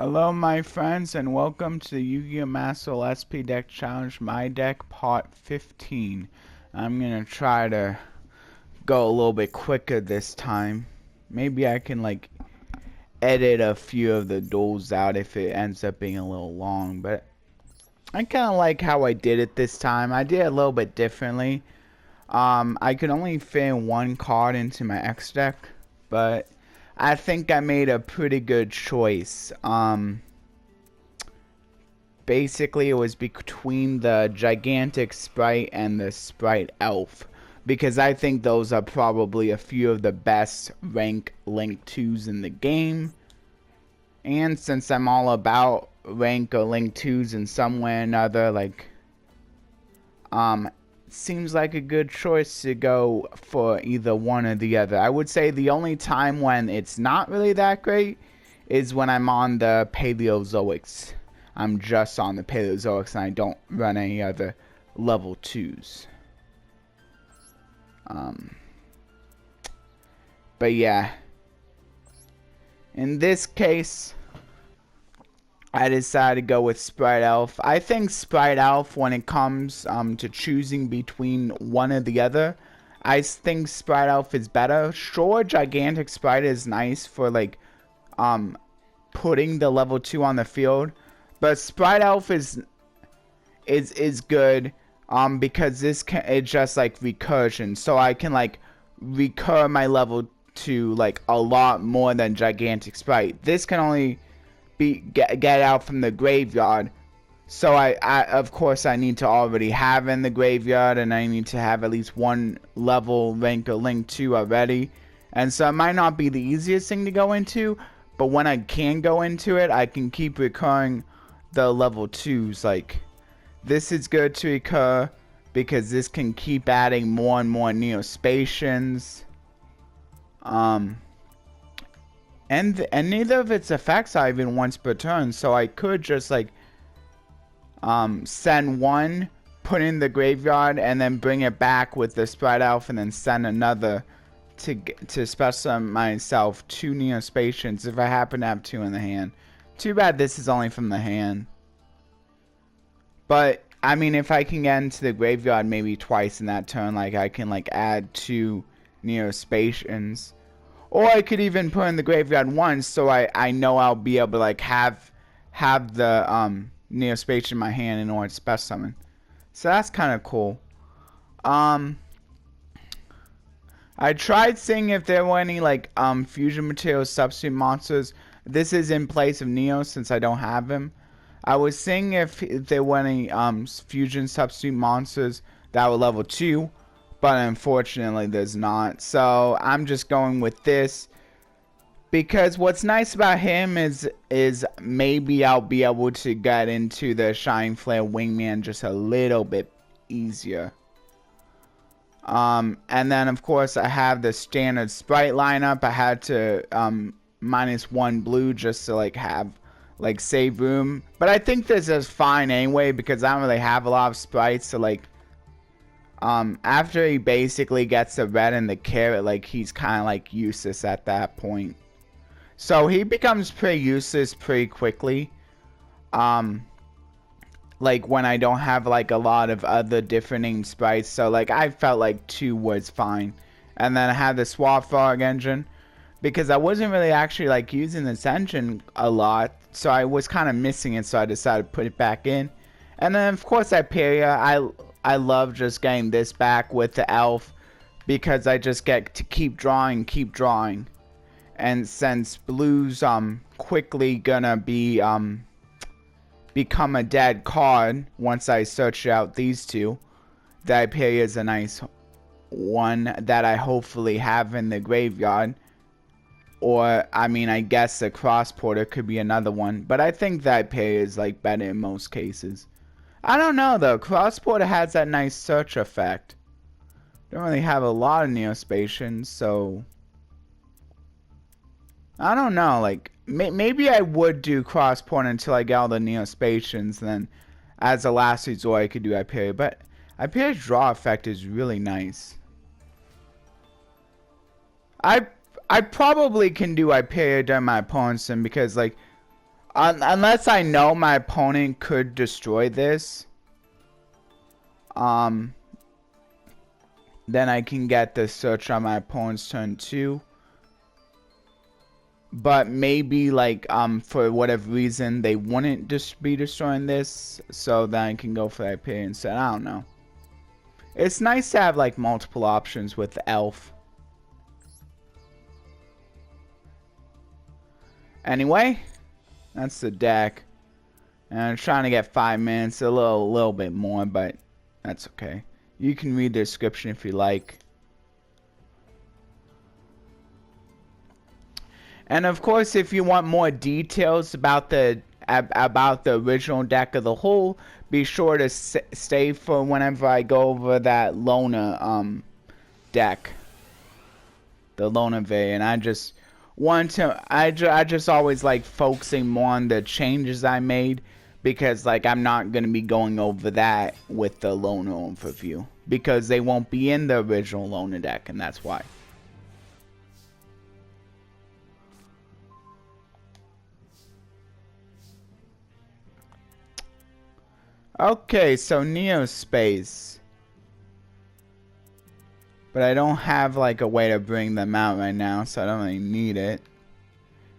Hello my friends and welcome to the Yu-Gi-Oh! Master SP Deck Challenge My Deck Part 15. I'm gonna try to go a little bit quicker this time. Maybe I can edit a few of the duels out if it ends up being a little long, but I kinda like how I did it this time. I did it a little bit differently. I could only fit one card into my X deck, but I think I made a pretty good choice. Basically it was between the gigantic Spright and the Spright Elf, because I think those are probably a few of the best rank link 2s in the game. And since I'm all about rank or link 2s in some way or another, seems like a good choice to go for either one or the other. I would say the only time when it's not really that great is when I'm on the Paleozoics. I'm just on the Paleozoics and I don't run any other level 2s. But yeah, in this case I decided to go with Spright Elf. I think Spright Elf, when it comes to choosing between one or the other, I think Spright Elf is better. Sure, Gigantic Spright is nice for putting the level 2 on the field, but Spright Elf is good because it's just recursion, so I can recur my level 2 a lot more than Gigantic Spright. This can only get out from the graveyard, so I of course I need to already have in the graveyard, and I need to have at least one level rank or link 2 already, and so it might not be the easiest thing to go into, but when I can go into it, I can keep recurring the level 2s. This is good to recur because this can keep adding more and more Neospatians. And neither of its effects are even once per turn, so I could just send one, put in the graveyard, and then bring it back with the Spright Elf, and then send another to special myself 2 Neospatians if I happen to have 2 in the hand. Too bad this is only from the hand. But I mean, if I can get into the graveyard maybe twice in that turn, I can add 2 Neospatians. Or I could even put in the graveyard once, so I know I'll be able to have the Neospatian in my hand in order to special summon. So that's kind of cool. I tried seeing if there were any fusion material substitute monsters. This is in place of Neo since I don't have him. I was seeing if there were any fusion substitute monsters that were level 2. But unfortunately there's not, so I'm just going with this because what's nice about him is maybe I'll be able to get into the Shine Flare Wingman just a little bit easier. And then of course I have the standard Spright lineup. I had to -1 blue just to have save room, but I think this is fine anyway because I don't really have a lot of sprites, so after he basically gets the red and the carrot, he's kind of useless at that point. So he becomes pretty useless pretty quickly. When I don't have a lot of other different named sprites. So I felt 2 was fine. And then I had the Swap Frog engine because I wasn't really actually using this engine a lot. So I was kind of missing it, so I decided to put it back in. And then of course Hyperia, I love just getting this back with the elf because I just get to keep drawing. And since blue's quickly gonna be become a dead card once I search out these 2, the Hyperia is a nice one that I hopefully have in the graveyard. Or I mean, I guess the Cross Porter could be another one, but I think the Hyperia is better in most cases. I don't know though, Cross Porter has that nice search effect. Don't really have a lot of Neospatians, so I don't know, maybe I would do Cross Porter until I get all the Neospatians, then as a last resort I could do Hyperia, but Hyperia's draw effect is really nice. I probably can do Hyperia during my opponent's turn because Unless I know my opponent could destroy this. Then I can get the search on my opponent's turn too. But maybe like for whatever reason they wouldn't just be destroying this, so then I can go for that period instead. I don't know. It's nice to have like multiple options with Elf. Anyway, that's the deck. And I'm trying to get 5 minutes, a little bit more, but that's okay. You can read the description if you like. And of course, if you want more details about the original deck of the whole, be sure to stay for whenever I go over that loner deck, the loner variant. I just want to. I just always like focusing more on the changes I made, because like I'm not gonna be going over that with the loner overview because they won't be in the original loner deck, and that's why. Okay, so Neospace. But I don't have like a way to bring them out right now, so I don't really need it.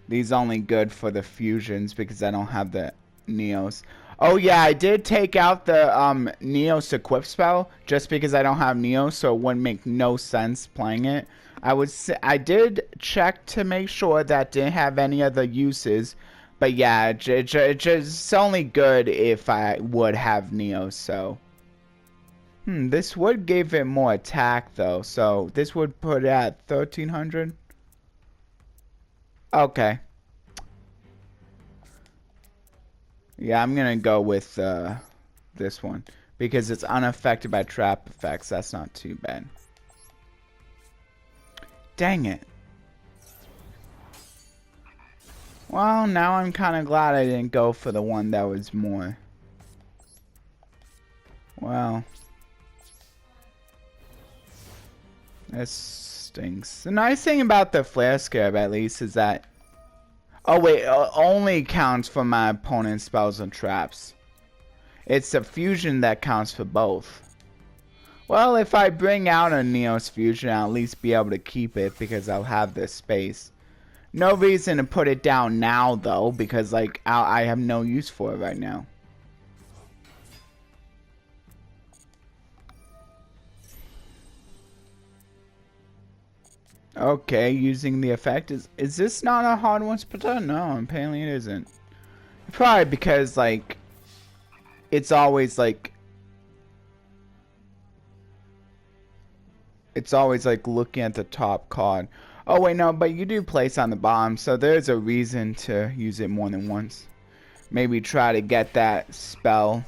These are only good for the fusions because I don't have the Neos. Oh yeah, I did take out the Neos equip spell just because I don't have Neos, so it wouldn't make no sense playing it. I did check to make sure that didn't have any other uses. But yeah, it's only good if I would have Neos, so. This would give it more attack, though, so this would put it at 1300. Okay. Yeah, I'm gonna go with this one, because it's unaffected by trap effects. That's not too bad. Dang it. Well, now I'm kind of glad I didn't go for the one that was more. Well. This stinks. The nice thing about the Flare Scarab, at least, is that... Oh, wait. Only counts for my opponent's spells and traps. It's the fusion that counts for both. Well, if I bring out a Neos fusion, I'll at least be able to keep it because I'll have this space. No reason to put it down now, though, because like I have no use for it right now. Okay, using the effect. Is this not a hard one to put on? No, apparently it isn't. Probably because like it's always like looking at the top card. Oh wait, no, but you do place on the bottom, so there's a reason to use it more than once. Maybe try to get that spell.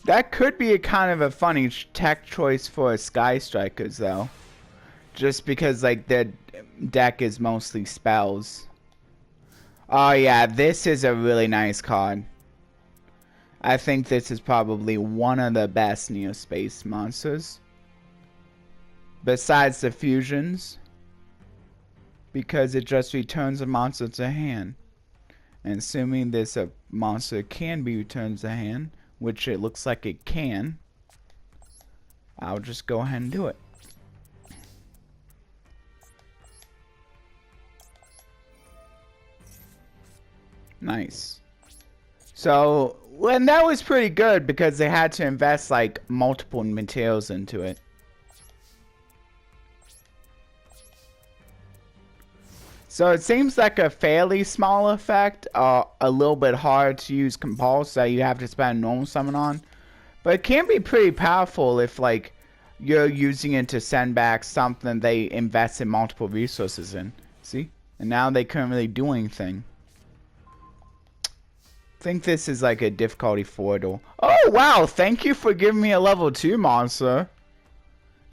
That could be a kind of a funny tech choice for Sky Strikers, though. Just because, like, their deck is mostly spells. Oh yeah, this is a really nice card. I think this is probably one of the best Neospace monsters. Besides the fusions. Because it just returns a monster to hand. And assuming this monster can be returned to hand, which it looks like it can, I'll just go ahead and do it. Nice. So, and that was pretty good because they had to invest like multiple materials into it. So it seems like a fairly small effect, a little bit hard to use Compulse that you have to spend normal summon on. But it can be pretty powerful if like you're using it to send back something they invest in multiple resources in. See? And now they couldn't really do anything. I think this is like a difficulty 4 duel. Oh wow, thank you for giving me a level 2 monster.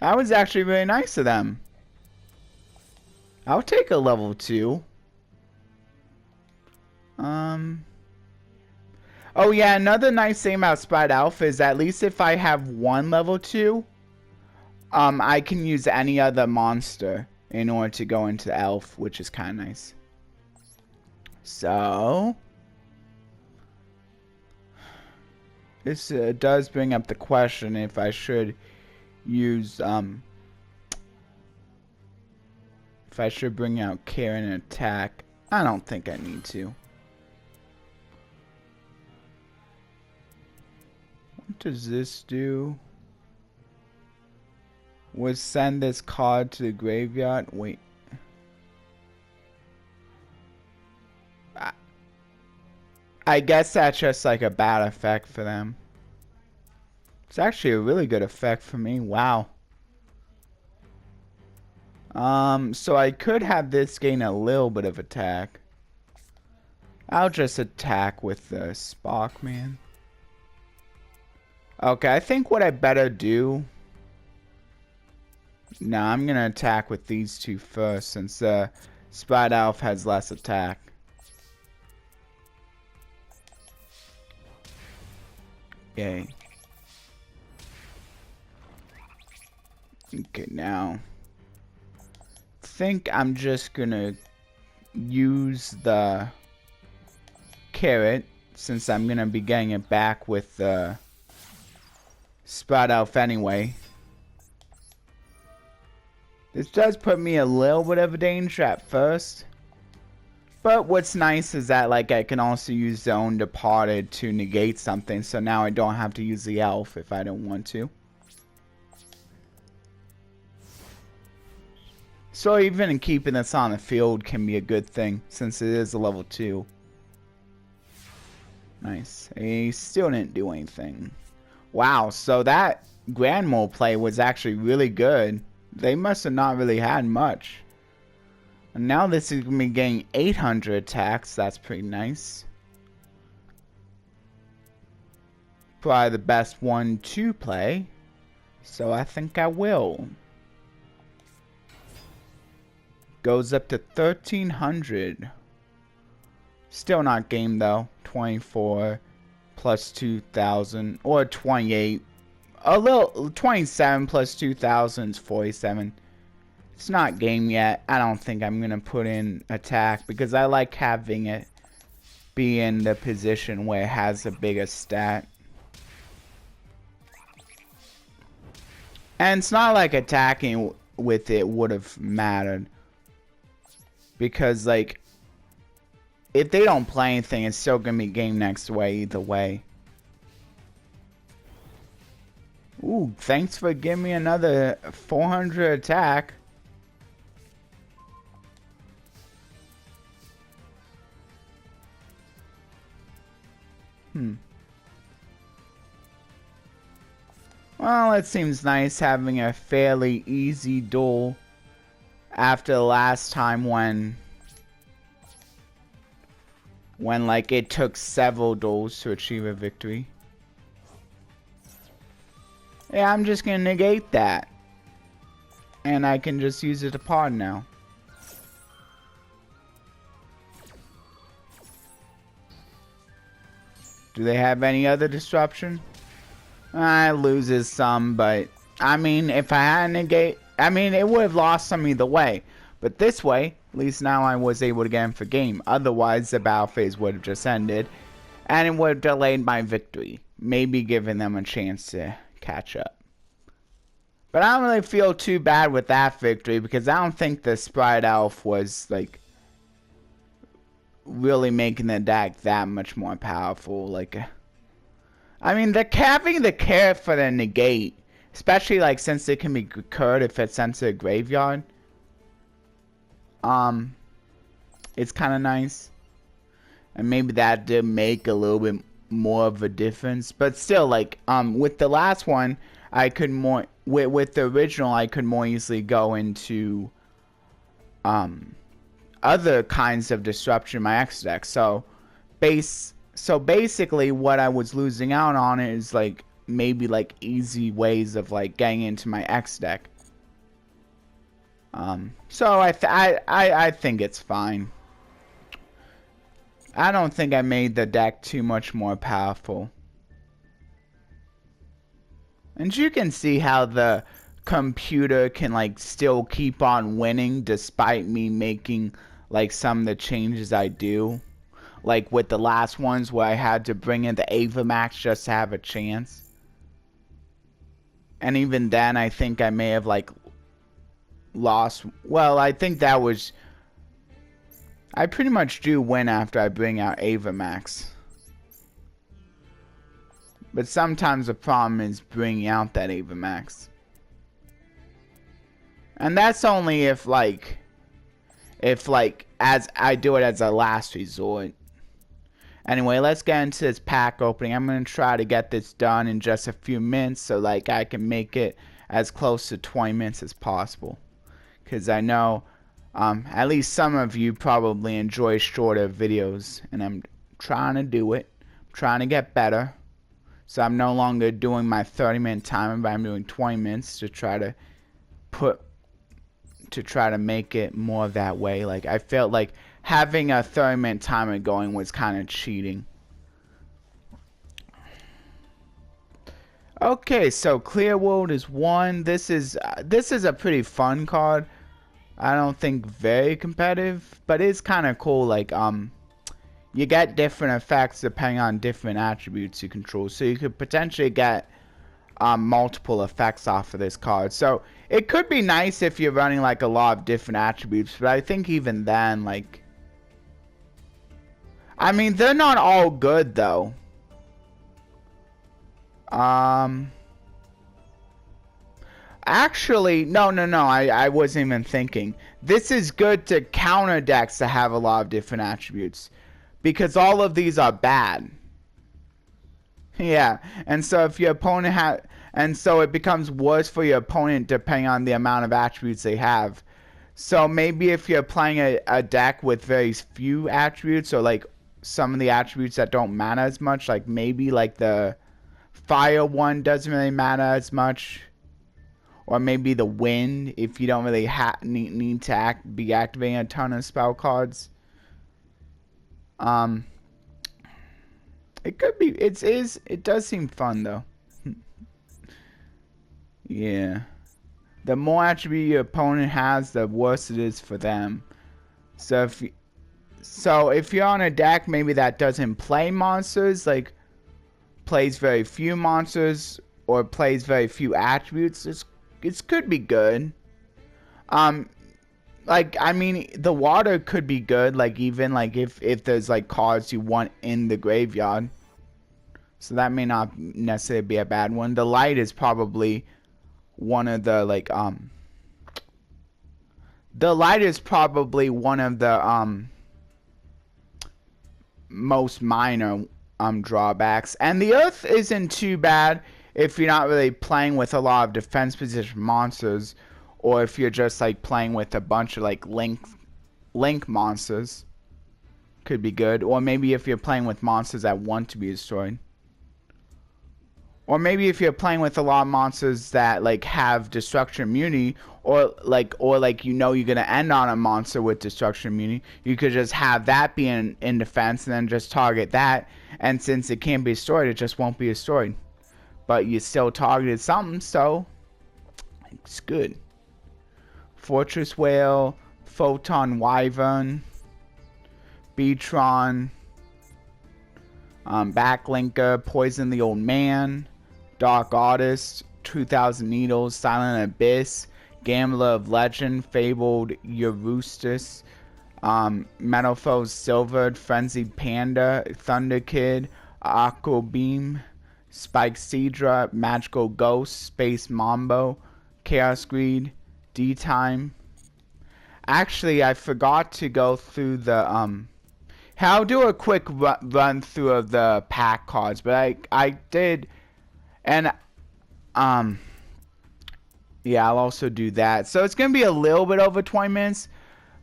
That was actually really nice of them. I'll take a level 2. Oh yeah, another nice thing about Spright Alpha is at least if I have one level 2, I can use any other monster. in order to go into elf, which is kind of nice. So this does bring up the question if I should use if I should bring out care and attack. I don't think I need to. What does this do? Would send this card to the graveyard. Wait. I guess that's just like a bad effect for them. It's actually a really good effect for me. Wow. So I could have this gain a little bit of attack. I'll just attack with the Spark Man. Okay, I think what I better do... Nah, I'm gonna attack with these two first, since Spright Elf has less attack. Yay. Okay, now... I think I'm just gonna use the carrot, since I'm gonna be getting it back with the Spright Elf anyway. This does put me a little bit of a danger at first. But what's nice is that like I can also use the Own Departed to negate something, so now I don't have to use the elf if I don't want to. So even keeping this on the field can be a good thing since it is a level 2. Nice. He still didn't do anything. Wow, so that Grand Mole play was actually really good. They must have not really had much. And now this is going to be getting 800 attacks. That's pretty nice. Probably the best one to play. So I think I will. Goes up to 1300. Still not game though. 24 plus 2000. Or 28. A little 27 plus 2000 is 47. It's not game yet. I don't think I'm gonna put in attack because I like having it be in the position where it has a bigger stat. And it's not like attacking with it would have mattered, because like if they don't play anything, it's still gonna be game next way either way. Ooh, thanks for giving me another 400 attack. Well, it seems nice having a fairly easy duel after the last time when like it took several duels to achieve a victory. Yeah, I'm just gonna negate that. And I can just use it to pod now. Do they have any other disruption? It loses some, but I mean, if I had negate, I mean, it would have lost some either way. But this way, at least now I was able to get him for game. Otherwise, the battle phase would have just ended, and it would have delayed my victory, maybe giving them a chance to catch up. But I don't really feel too bad with that victory, because I don't think the Spright Elf was like really making the deck that much more powerful. Like, I mean, having the carrot for the negate, especially like since it can be recurred if it's sent to a graveyard, it's kind of nice. And maybe that did make a little bit more of a difference. But still, like, with the last one, I could more, with the original, I could more easily go into, other kinds of disruption in my X deck. So basically what I was losing out on is like maybe like easy ways of like getting into my X deck. So I think it's fine. I don't think I made the deck too much more powerful. And you can see how the computer can like still keep on winning despite me making like some of the changes I do. Like with the last ones where I had to bring in the Ava Max just to have a chance. And even then I think I may have like lost. Well, I think that was... I pretty much do win after I bring out Ava Max. But sometimes the problem is bringing out that Ava Max. And that's only if like as I do it as a last resort. Anyway, let's get into this pack opening. I'm going to try to get this done in just a few minutes so like I can make it as close to 20 minutes as possible. Because I know at least some of you probably enjoy shorter videos, and I'm trying to do it. I'm trying to get better. So I'm no longer doing my 30-minute timer, but I'm doing 20 minutes to try to make it more that way. Like I felt like having a 30-minute timer going was kind of cheating. Okay, so Clear World is 1. This is a pretty fun card. I don't think very competitive, but it's kind of cool. Like you get different effects depending on different attributes you control, so you could potentially get multiple effects off of this card. So it could be nice if you're running like a lot of different attributes, but I think even then, like, I mean, they're not all good though. Actually, no, I wasn't even thinking. This is good to counter decks that have a lot of different attributes, because all of these are bad. Yeah, and so if your opponent and so it becomes worse for your opponent depending on the amount of attributes they have. So maybe if you're playing a deck with very few attributes, or like some of the attributes that don't matter as much, like maybe like the fire one doesn't really matter as much. Or maybe the wind, if you don't really need to be activating a ton of spell cards. It could be. It does seem fun though. Yeah. The more attribute your opponent has, the worse it is for them. So if you're on a deck maybe that doesn't play monsters, like plays very few monsters or plays very few attributes, it could be good. Like, I mean, the water could be good, like even like if there's like cards you want in the graveyard. So that may not necessarily be a bad one. The light is probably one of the like the light is probably one of the most minor drawbacks. And the earth isn't too bad if you're not really playing with a lot of defense position monsters, or if you're just like playing with a bunch of like link monsters, could be good. Or maybe if you're playing with monsters that want to be destroyed, or maybe if you're playing with a lot of monsters that like have destruction immunity, or like you know you're gonna end on a monster with destruction immunity, you could just have that be in defense and then just target that, and since it can't be destroyed, it just won't be destroyed. But you still targeted something, so it's good. Fortress Whale, Photon Wyvern, Beatron, Backlinker, Poison the Old Man, Dark Artist, 2000 Needles, Silent Abyss, Gambler of Legend, Fabled Eurystus, Metalfoes Silvered, Frenzied Panda, Thunder Kid, Aqua Beam, Spike Cedra, Magical Ghost, Space Mambo, Chaos Greed, D-Time. Actually, I forgot to go through the I'll do a quick run through of the pack cards, but I did, and yeah, I'll also do that. So it's gonna be a little bit over 20 minutes,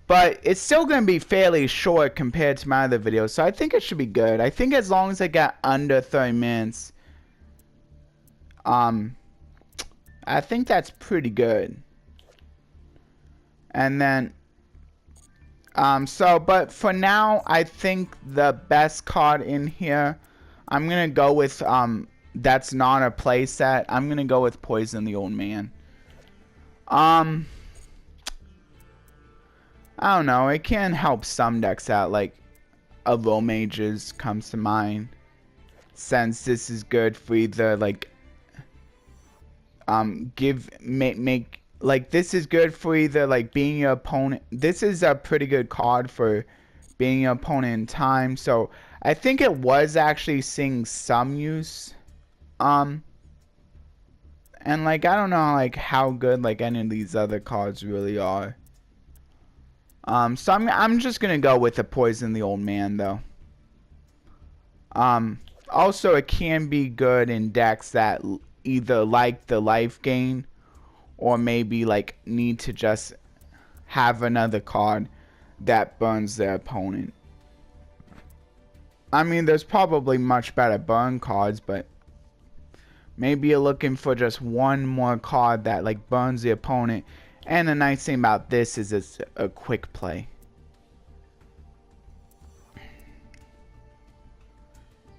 but it's still gonna be fairly short compared to my other videos. So I think it should be good. I think as long as I get under 30 minutes. I think that's pretty good. And then but for now, I think the best card in here, I'm gonna go with that's not a playset. I'm gonna go with Poison the Old Man. I don't know. It can help some decks out, like Low Mages comes to mind. Since this is good for either like make like this is good for either like being your opponent. This is a pretty good card for being your opponent in time. So I think it was actually seeing some use. And like I don't know like how good like any of these other cards really are. So I'm just gonna go with the Poison the Old Man though. Also it can be good in decks that either like the life gain or maybe like need to just have another card that burns their opponent. I mean, there's probably much better burn cards, but maybe you're looking for just one more card that like burns the opponent. And the nice thing about this is it's a quick play.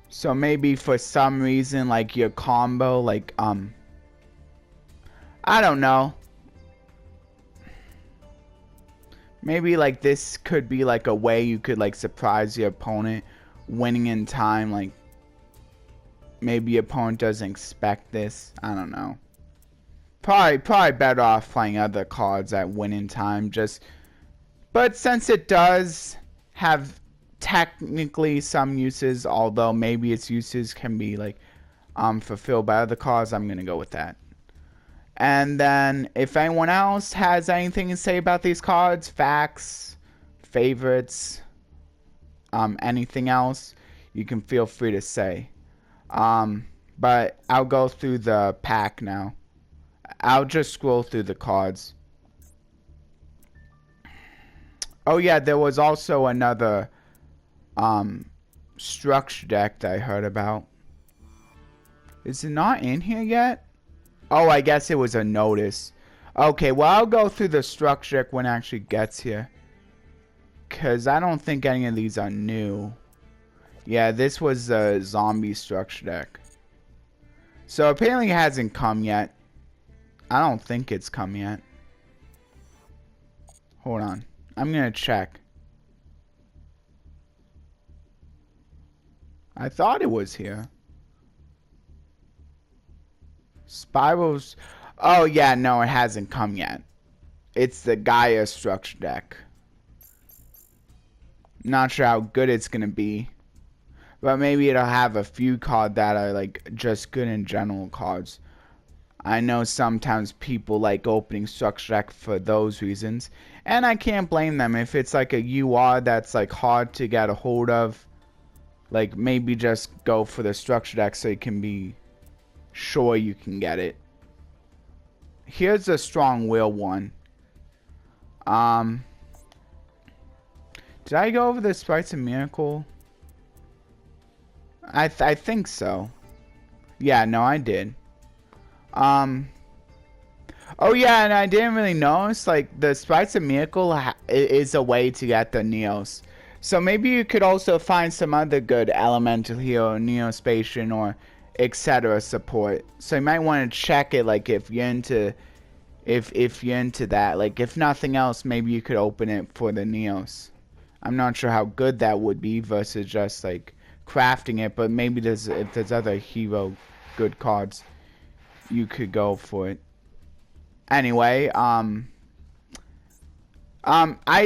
So maybe for some reason like your combo like I don't know. Maybe like this could be like a way you could like surprise your opponent winning in time. Like maybe your opponent doesn't expect this. I don't know. Probably better off playing other cards that win in time. But since it does have technically some uses, although maybe its uses can be like fulfilled by other cards, I'm gonna go with that. And then if anyone else has anything to say about these cards, facts, favorites, anything else, you can feel free to say. But I'll go through the pack now. I'll just scroll through the cards. Oh yeah, there was also another structure deck that I heard about. Is it not in here yet? Oh, I guess it was a notice. Okay, well, I'll go through the structure deck when it actually gets here. Because I don't think any of these are new. Yeah, this was a zombie structure deck. So apparently it hasn't come yet. I don't think it's come yet. Hold on. I'm going to check. I thought it was here. Spirals. Oh, yeah, no, it hasn't come yet. It's the Gaia structure deck. Not sure how good it's going to be. But maybe it'll have a few cards that are like just good in general cards. I know sometimes people like opening structure deck for those reasons. And I can't blame them. If it's like a UR that's like hard to get a hold of, like maybe just go for the structure deck so you can be sure you can get it. Here's a strong will one. Did I go over the Sprights of Miracle? I think so. Yeah, no, I did. Oh yeah, and I didn't really notice, like, the Sprights of Miracle is a way to get the Neos. So maybe you could also find some other good Elemental Hero, Neospatian, or etc. support. So you might want to check it, like, if you're into that. Like, if nothing else, maybe you could open it for the Neos. I'm not sure how good that would be versus just, like, crafting it, but maybe if there's other hero good cards, you could go for it. Anyway, I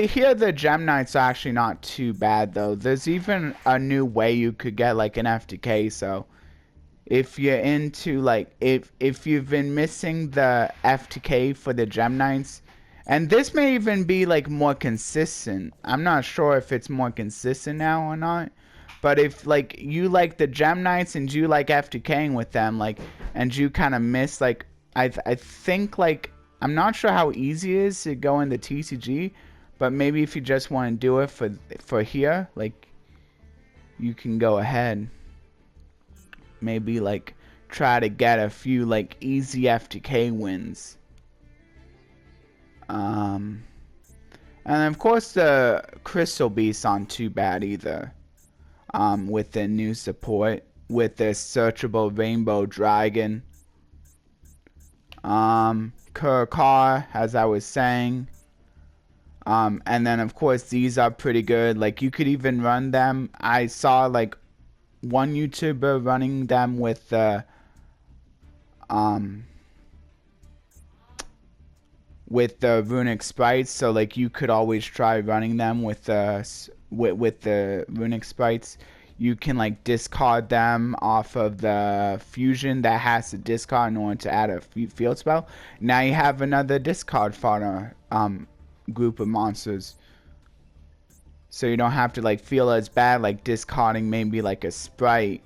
hear the Gem Knights are actually not too bad though. There's even a new way you could get like an FTK. So if you're into like if you've been missing the FTK for the Gem Knights, and this may even be like more consistent. I'm not sure if it's more consistent now or not. But if like you like the Gem Knights and you like FTKing with them, like, and you kind of miss like I think like I'm not sure how easy it is to go in the TCG, but maybe if you just want to do it for here, like you can go ahead. Maybe like try to get a few like easy FTK wins. And of course the Crystal Beasts aren't too bad either. With the new support, with the searchable Rainbow Dragon. Kurkar, as I was saying. And then of course these are pretty good. Like you could even run them. I saw like one YouTuber running them with the runic sprites. So like you could always try running them with the runic sprites. You can like discard them off of the fusion that has to discard in order to add a field spell. Now you have another discard fodder group of monsters. So you don't have to like feel as bad like discarding maybe like a Spright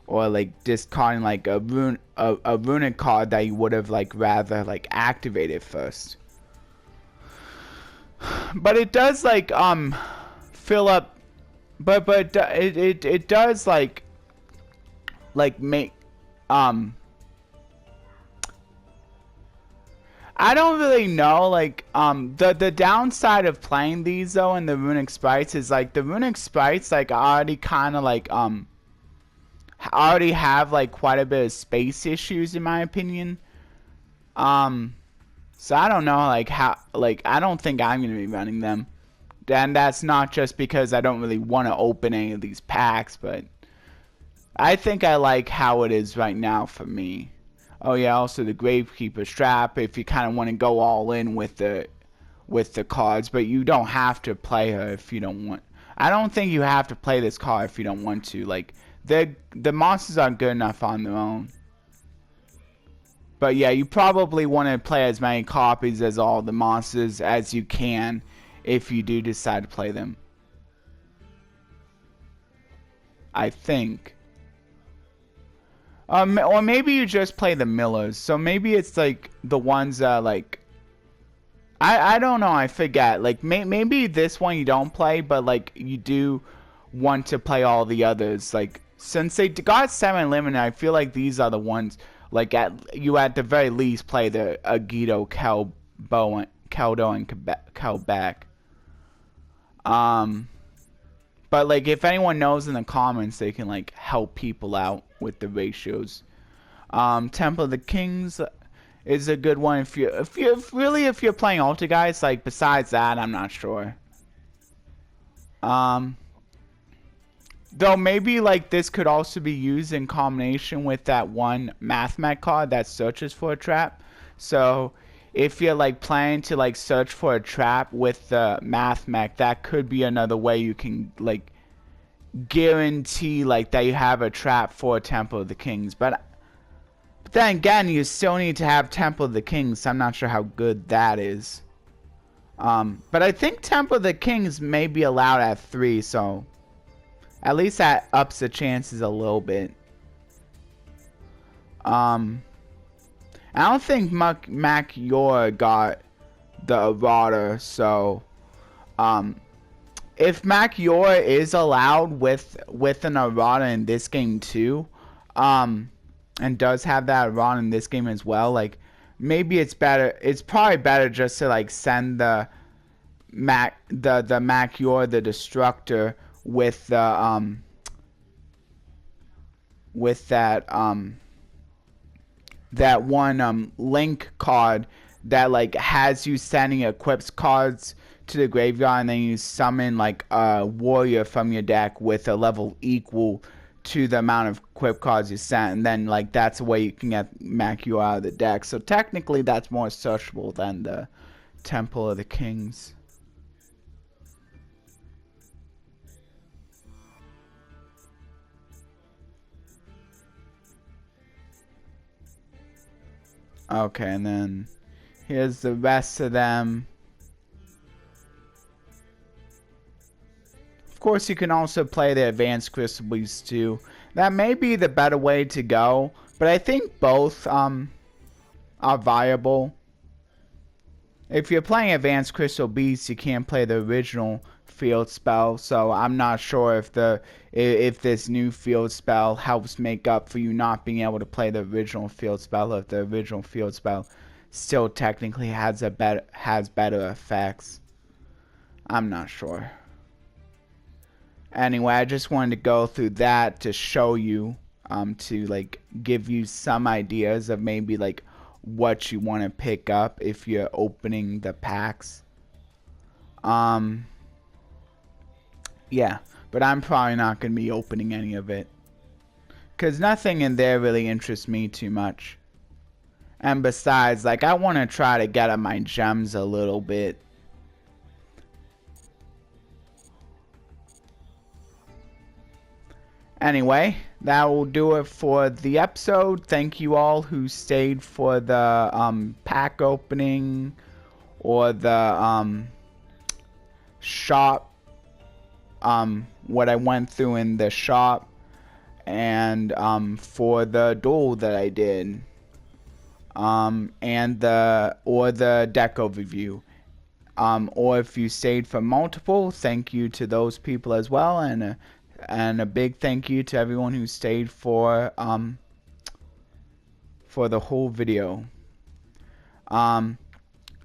or like discarding like a runic card that you would have like rather like activated first. But it does like fill up, but it does like make I don't really know, like, the downside of playing these, though, in the runic sprites is, like, the runic sprites, like, already kind of, like, already have, like, quite a bit of space issues, in my opinion. So I don't know, like, how, like, I don't think I'm going to be running them. And that's not just because I don't really want to open any of these packs, but I think I like how it is right now for me. Oh yeah, also the Gravekeeper Strap if you kind of want to go all in with the cards, but you don't have to play her if you don't want. I don't think you have to play this card if you don't want to. Like the monsters are good enough on their own. But yeah, you probably want to play as many copies as all the monsters as you can if you do decide to play them. I think. Or maybe you just play the Millers. So maybe it's like the ones that like I don't know, I forget. Like maybe this one you don't play, but like you do want to play all the others. Like since they got 7 limited, I feel like these are the ones like at the very least play the Agito, Keldo, and Kelbeck. But like if anyone knows in the comments, they can like help people out with the ratios. Temple of the Kings is a good one if you're playing Alta guys. Like besides that, I'm not sure. Though maybe like this could also be used in combination with that one Mathmech card that searches for a trap. So if you're like planning to like search for a trap with the Mathmech, that could be another way you can like guarantee like that you have a trap for Temple of the Kings. But then again, you still need to have Temple of the Kings, so I'm not sure how good that is. But I think Temple of the Kings may be allowed at 3, so at least that ups the chances a little bit. I don't think Mac Yor got the errata, so if Mac Yor is allowed with an errata in this game too, and does have that errata in this game as well, like maybe it's probably better just to like send the Mac Yor the Destructor with the with that one link card that like has you sending equips cards to the graveyard, and then you summon like a warrior from your deck with a level equal to the amount of equip cards you sent, and then like that's a way you can get Macu out of the deck. So technically that's more searchable than the Temple of the Kings. Okay, and then here's the rest of them. Of course, you can also play the Advanced Crystal Beasts too. That may be the better way to go, but I think both are viable. If you're playing Advanced Crystal Beasts, you can't play the original field spell, so I'm not sure if this new field spell helps make up for you not being able to play the original field spell, if the original field spell still technically has better effects. I'm not sure. Anyway, I just wanted to go through that to show you, to like give you some ideas of maybe like what you want to pick up if you're opening the packs. Yeah, but I'm probably not going to be opening any of it, because nothing in there really interests me too much. And besides, like, I want to try to get at my gems a little bit. Anyway, that will do it for the episode. Thank you all who stayed for the pack opening or the shop, what I went through in the shop, and for the duel that I did, and the deck overview. Or if you stayed for multiple, thank you to those people as well, and a big thank you to everyone who stayed for the whole video. And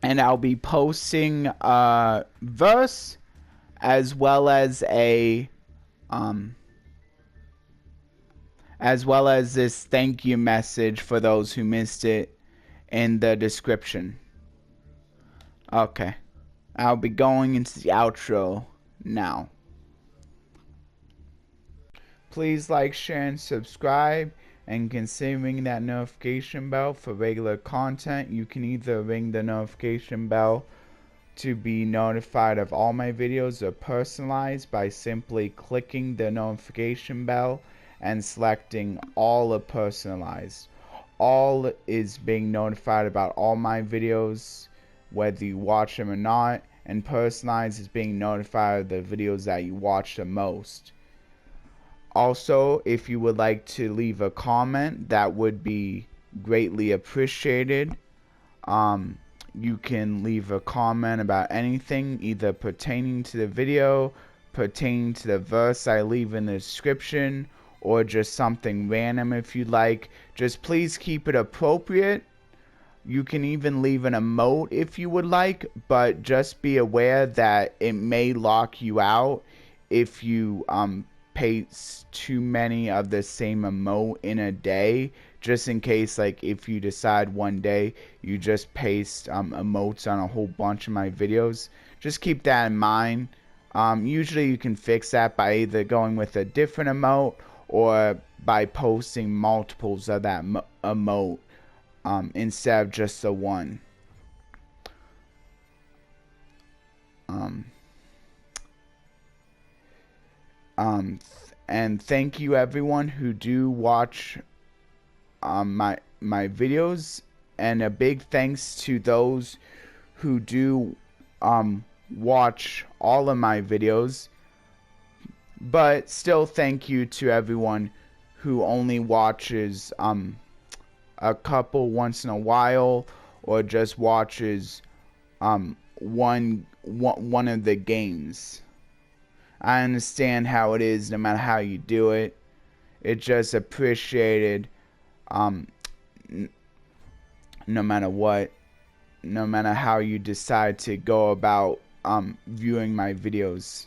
I'll be posting a verse as well as this thank you message for those who missed it in the description. Okay, I'll be going into the outro now. Please like, share, and subscribe, and consider ringing that notification bell for regular content. You can either ring the notification bell to be notified of all my videos, or personalized by simply clicking the notification bell and selecting all are personalized. All is being notified about all my videos, whether you watch them or not, and personalized is being notified of the videos that you watch the most. Also, if you would like to leave a comment, that would be greatly appreciated. You can leave a comment about anything, either pertaining to the video, pertaining to the verse I leave in the description, or just something random if you'd like. Just please keep it appropriate. You can even leave an emote if you would like, but just be aware that it may lock you out if you paste too many of the same emote in a day, just in case, like, if you decide one day you just paste emotes on a whole bunch of my videos. Just keep that in mind. Usually you can fix that by either going with a different emote or by posting multiples of that emote instead of just the one. And thank you everyone who do watch my videos, and a big thanks to those who do watch all of my videos, but still thank you to everyone who only watches a couple once in a while, or just watches one of the games. I understand how it is, no matter how you do it. It's just appreciated, no matter what, no matter how you decide to go about viewing my videos.